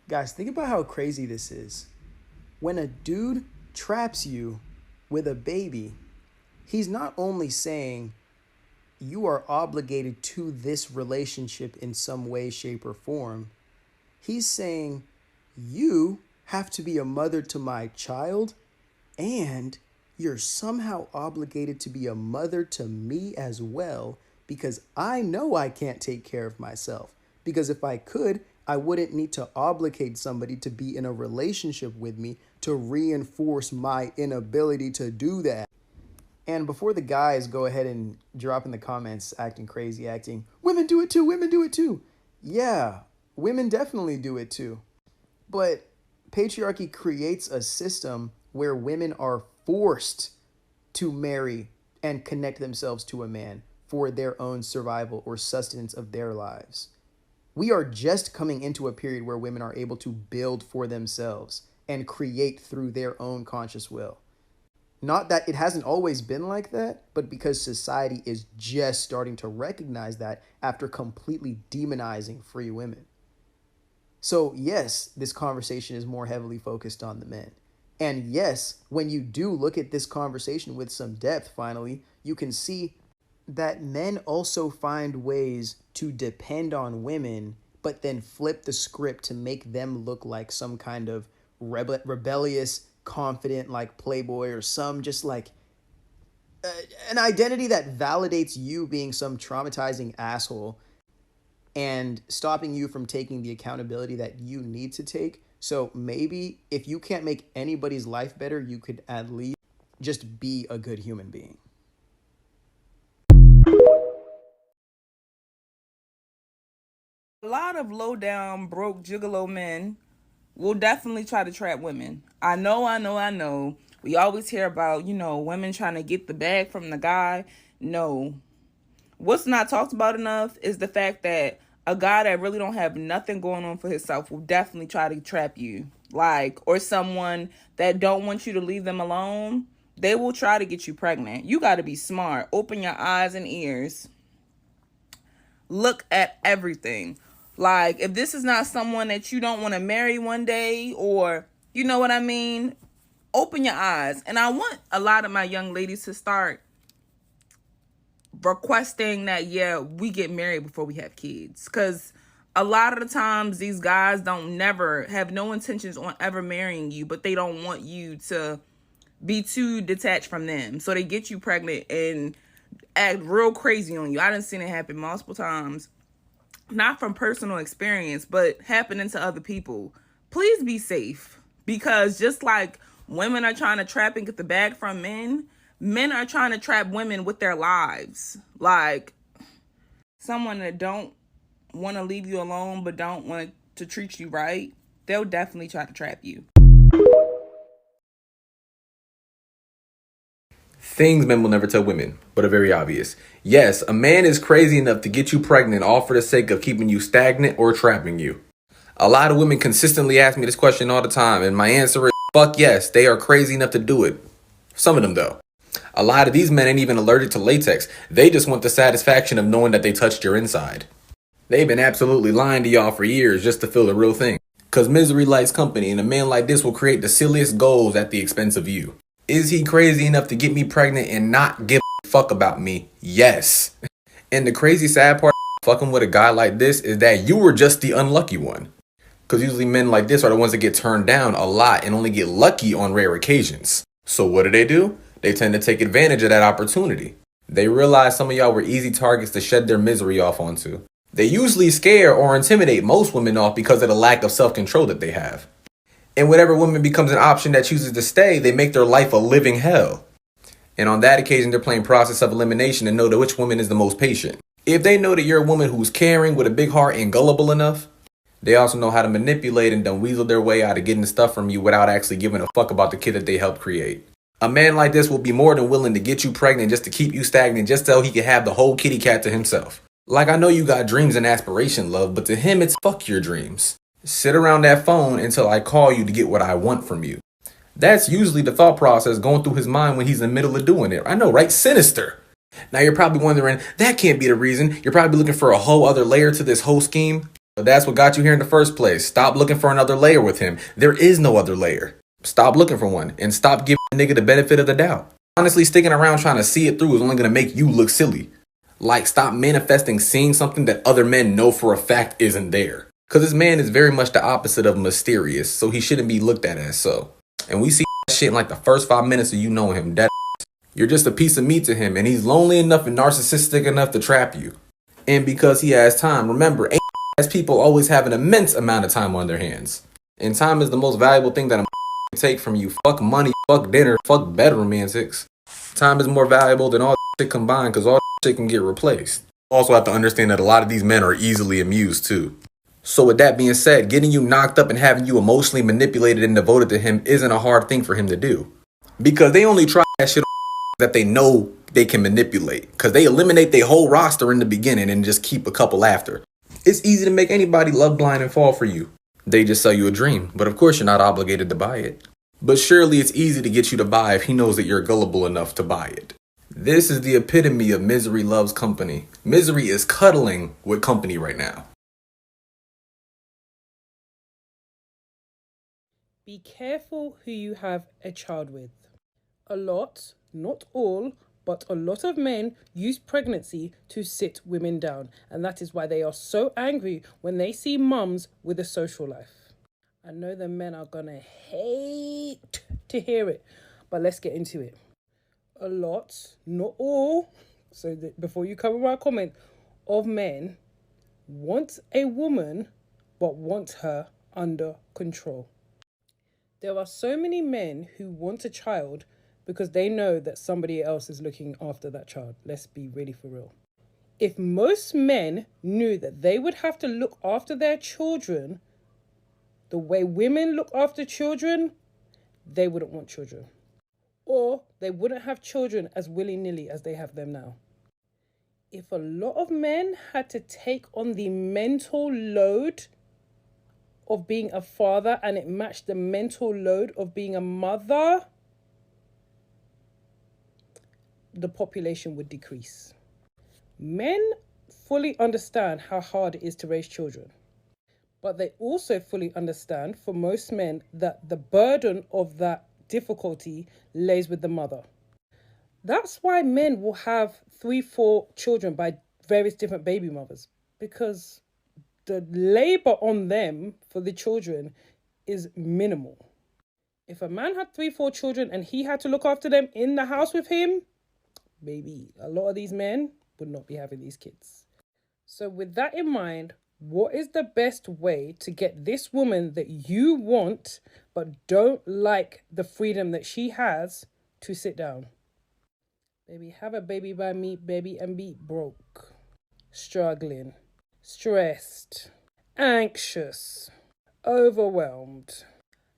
Guys, think about how crazy this is. When a dude traps you with a baby, he's not only saying you are obligated to this relationship in some way, shape, or form, he's saying you have to be a mother to my child and you're somehow obligated to be a mother to me as well because I know I can't take care of myself. Because if I could, I wouldn't need to obligate somebody to be in a relationship with me to reinforce my inability to do that. And before the guys go ahead and drop in the comments acting crazy, acting, women do it too, women do it too. Yeah, women definitely do it too. But patriarchy creates a system where women are forced to marry and connect themselves to a man for their own survival or sustenance of their lives. We are just coming into a period where women are able to build for themselves and create through their own conscious will. Not that it hasn't always been like that, but because society is just starting to recognize that after completely demonizing free women. So yes, this conversation is more heavily focused on the men. And yes, when you do look at this conversation with some depth, finally, you can see that men also find ways to depend on women, but then flip the script to make them look like some kind of rebellious, confident, like playboy or some just like an identity that validates you being some traumatizing asshole and stopping you from taking the accountability that you need to take. So maybe if you can't make anybody's life better, you could at least just be a good human being. A lot of low down, broke, gigolo men will definitely try to trap women. I know. We always hear about, women trying to get the bag from the guy. No. What's not talked about enough is the fact that a guy that really don't have nothing going on for himself will definitely try to trap you. Or someone that don't want you to leave them alone, they will try to get you pregnant. You got to be smart. Open your eyes and ears. Look at everything. If this is not someone that you don't want to marry one day, or you know what I mean, open your eyes. And I want a lot of my young ladies to start requesting that, we get married before we have kids. Because a lot of the times these guys never have no intentions on ever marrying you, but they don't want you to be too detached from them. So they get you pregnant and act real crazy on you. I done seen it happen multiple times. Not from personal experience, but happening to other people. Please be safe. Because just like women are trying to trap and get the bag from men, men are trying to trap women with their lives. Someone that don't want to leave you alone but don't want to treat you right, they'll definitely try to trap you. Things men will never tell women, but are very obvious. Yes, a man is crazy enough to get you pregnant all for the sake of keeping you stagnant or trapping you. A lot of women consistently ask me this question all the time, and my answer is, fuck yes, they are crazy enough to do it. Some of them, though. A lot of these men ain't even allergic to latex. They just want the satisfaction of knowing that they touched your inside. They've been absolutely lying to y'all for years just to feel the real thing. Cause misery likes company, and a man like this will create the silliest goals at the expense of you. Is he crazy enough to get me pregnant and not give a fuck about me? Yes. And the crazy sad part fucking with a guy like this is that you were just the unlucky one. Because usually men like this are the ones that get turned down a lot and only get lucky on rare occasions. So what do? They tend to take advantage of that opportunity. They realize some of y'all were easy targets to shed their misery off onto. They usually scare or intimidate most women off because of the lack of self-control that they have. And whatever woman becomes an option that chooses to stay, they make their life a living hell. And on that occasion, they're playing process of elimination to know that which woman is the most patient. If they know that you're a woman who's caring with a big heart and gullible enough, they also know how to manipulate and then weasel their way out of getting stuff from you without actually giving a fuck about the kid that they helped create. A man like this will be more than willing to get you pregnant just to keep you stagnant just so he can have the whole kitty cat to himself. I know you got dreams and aspiration, love, but to him it's fuck your dreams. Sit around that phone until I call you to get what I want from you. That's usually the thought process going through his mind when he's in the middle of doing it. I know, right? Sinister. Now you're probably wondering, that can't be the reason. You're probably looking for a whole other layer to this whole scheme. But that's what got you here in the first place. Stop looking for another layer with him. There is no other layer. Stop looking for one and stop giving the nigga the benefit of the doubt. Honestly, sticking around trying to see it through is only going to make you look silly. Like, stop manifesting seeing something that other men know for a fact isn't there. Because this man is very much the opposite of mysterious, so he shouldn't be looked at as so. And we see that shit in like the first 5 minutes of you knowing him. That you're just a piece of meat to him, and he's lonely enough and narcissistic enough to trap you. And because he has time, remember, as people always have an immense amount of time on their hands. And time is the most valuable thing that a can take from you. Fuck money, fuck dinner, fuck bed romantics. Time is more valuable than all shit combined because all shit can get replaced. Also have to understand that a lot of these men are easily amused too. So with that being said, getting you knocked up and having you emotionally manipulated and devoted to him isn't a hard thing for him to do. Because they only try that shit that they know they can manipulate. Because they eliminate their whole roster in the beginning and just keep a couple after. It's easy to make anybody love blind and fall for you. They just sell you a dream, but of course you're not obligated to buy it. But surely it's easy to get you to buy if he knows that you're gullible enough to buy it. This is the epitome of misery loves company. Misery is cuddling with company right now. Be careful who you have a child with. A lot, not all, but a lot of men use pregnancy to sit women down, and that is why they are so angry when they see mums with a social life. I know the men are gonna hate to hear it, but let's get into it. A lot, not all, so that before you come with my comment, of men want a woman, but want her under control. There are so many men who want a child because they know that somebody else is looking after that child. Let's be really for real. If most men knew that they would have to look after their children the way women look after children, they wouldn't want children. Or they wouldn't have children as willy-nilly as they have them now. If a lot of men had to take on the mental load of being a father and it matched the mental load of being a mother, the population would decrease. Men fully understand how hard it is to raise children, but they also fully understand, for most men, that the burden of that difficulty lays with the mother. That's why men will have 3-4 children by various different baby mothers, because the labor on them for the children is minimal. If a man had 3-4 children and he had to look after them in the house with him, baby, a lot of these men would not be having these kids. So with that in mind, what is the best way to get this woman that you want but don't like the freedom that she has to sit down? Baby, have a baby by me, baby, and be broke, struggling, stressed, anxious, overwhelmed.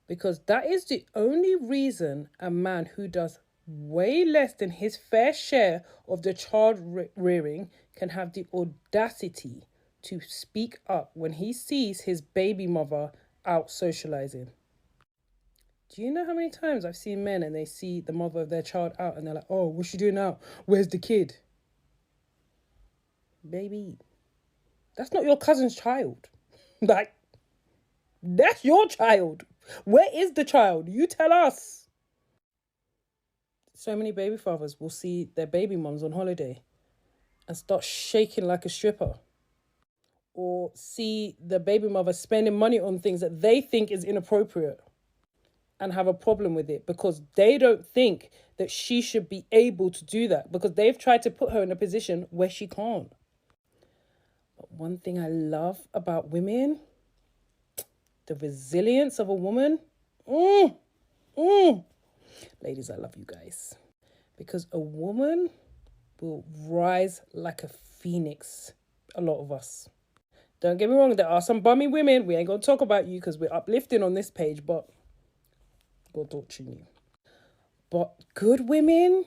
Because that is the only reason a man who does way less than his fair share of the child rearing can have the audacity to speak up when he sees his baby mother out socializing. Do you know how many times I've seen men and they see the mother of their child out and they're like, oh, what's she doing out? Where's the kid? Baby, that's not your cousin's child. Like, that's your child. Where is the child? You tell us. So many baby fathers will see their baby mums on holiday and start shaking like a stripper. Or see the baby mother spending money on things that they think is inappropriate and have a problem with it because they don't think that she should be able to do that because they've tried to put her in a position where she can't. But one thing I love about women, the resilience of a woman. Ladies, I love you guys. Because a woman will rise like a phoenix, a lot of us. Don't get me wrong, there are some bummy women. We ain't going to talk about you because we're uplifting on this page, but God touching you. But good women,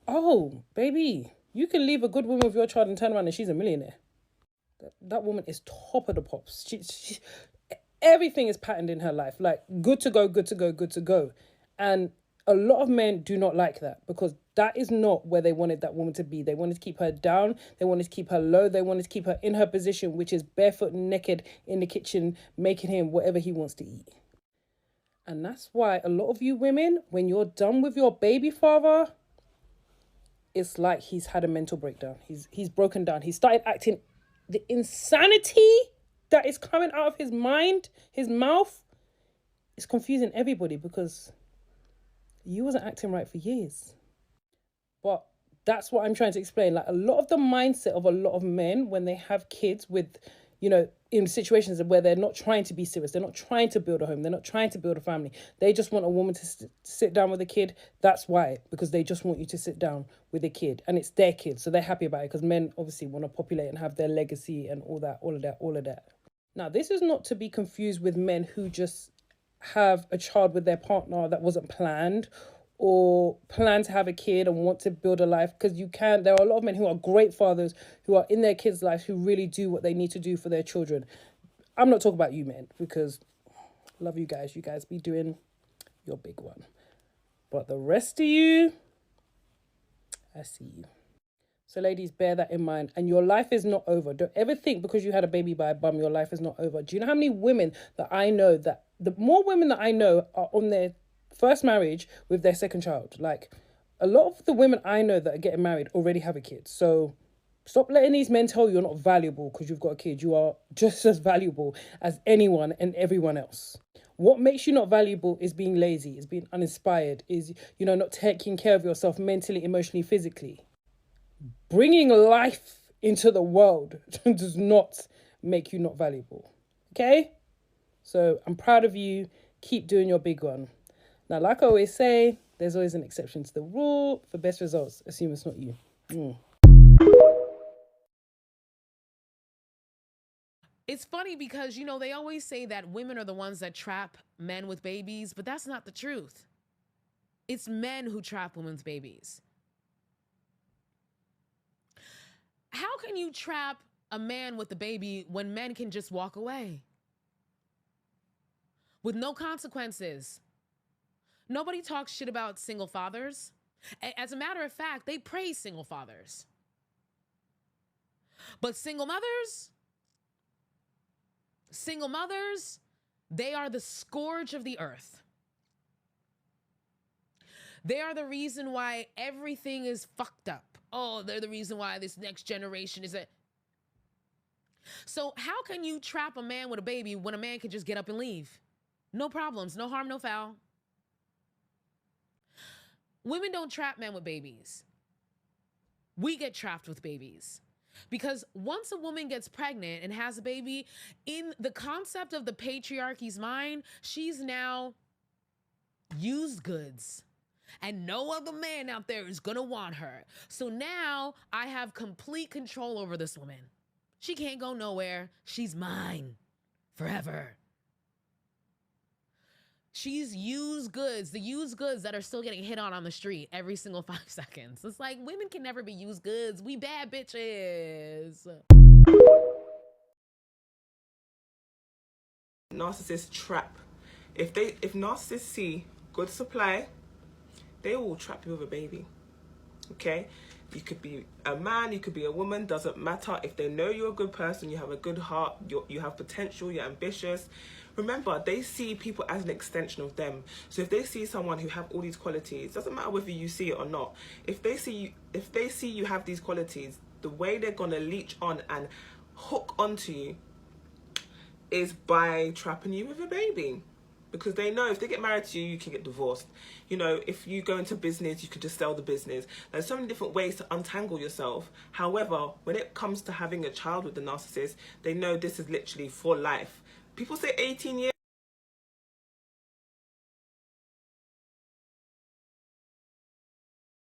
oh, baby, you can leave a good woman with your child and turn around and she's a millionaire. That woman is top of the pops. She, everything is patterned in her life. Like, good to go, good to go, good to go. And a lot of men do not like that, because that is not where they wanted that woman to be. They wanted to keep her down. They wanted to keep her low. They wanted to keep her in her position, which is barefoot and naked in the kitchen, making him whatever he wants to eat. And that's why a lot of you women, when you're done with your baby father, it's like he's had a mental breakdown. He's broken down. He started acting, the insanity that is coming out of his mind, his mouth, is confusing everybody, because you wasn't acting right for years. But that's what I'm trying to explain. Like, a lot of the mindset of a lot of men when they have kids with, you know, in situations where they're not trying to be serious, they're not trying to build a home, they're not trying to build a family, they just want a woman to sit down with a kid. That's why, because they just want you to sit down with a kid, and it's their kid, so they're happy about it, because men obviously want to populate and have their legacy and all of that. Now, this is not to be confused with men who just have a child with their partner that wasn't planned, or plan to have a kid and want to build a life, because there are a lot of men who are great fathers, who are in their kids' lives, who really do what they need to do for their children. I'm not talking about you men, because I love you guys be doing your big one, but the rest of you, I see you. So ladies, bear that in mind, and your life is not over. Don't ever think because you had a baby by a bum, your life is not over. Do you know how many women that I know, that the more women that I know are on their first marriage with their second child? Like, a lot of the women I know that are getting married already have a kid. So stop letting these men tell you you're not valuable because you've got a kid. You are just as valuable as anyone and everyone else. What makes you not valuable is being lazy, is being uninspired, is, you know, not taking care of yourself mentally, emotionally, physically. Bringing life into the world does not make you not valuable. Okay? So I'm proud of you. Keep doing your big one. Now, like I always say, there's always an exception to the rule. For best results, assume it's not you. It's funny because, you know, they always say that women are the ones that trap men with babies, but that's not the truth. It's men who trap women's babies. How can you trap a man with a baby when men can just walk away with no consequences? Nobody talks shit about single fathers. As a matter of fact, they praise single fathers. But single mothers, they are the scourge of the earth. They are the reason why everything is fucked up. Oh, they're the reason why this next generation is So how can you trap a man with a baby when a man can just get up and leave? No problems, no harm, no foul. Women don't trap men with babies. We get trapped with babies. Because once a woman gets pregnant and has a baby, in the concept of the patriarchy's mind, she's now used goods. And no other man out there is gonna want her. So now I have complete control over this woman. She can't go nowhere. She's mine forever. She's used goods, the used goods that are still getting hit on the street every single 5 seconds. It's like, women can never be used goods. We bad bitches. Narcissists trap. If narcissists see good supply, they will trap you with a baby. Okay? You could be a man, you could be a woman, doesn't matter. If they know you're a good person, you have a good heart, you have potential, you're ambitious. Remember, they see people as an extension of them. So if they see someone who have all these qualities, doesn't matter whether you see it or not. If they see you have these qualities, the way they're gonna leech on and hook onto you is by trapping you with a baby. Because they know if they get married to you, you can get divorced. You know, if you go into business, you can just sell the business. There's so many different ways to untangle yourself. However, when it comes to having a child with the narcissist, they know this is literally for life. People say 18 years.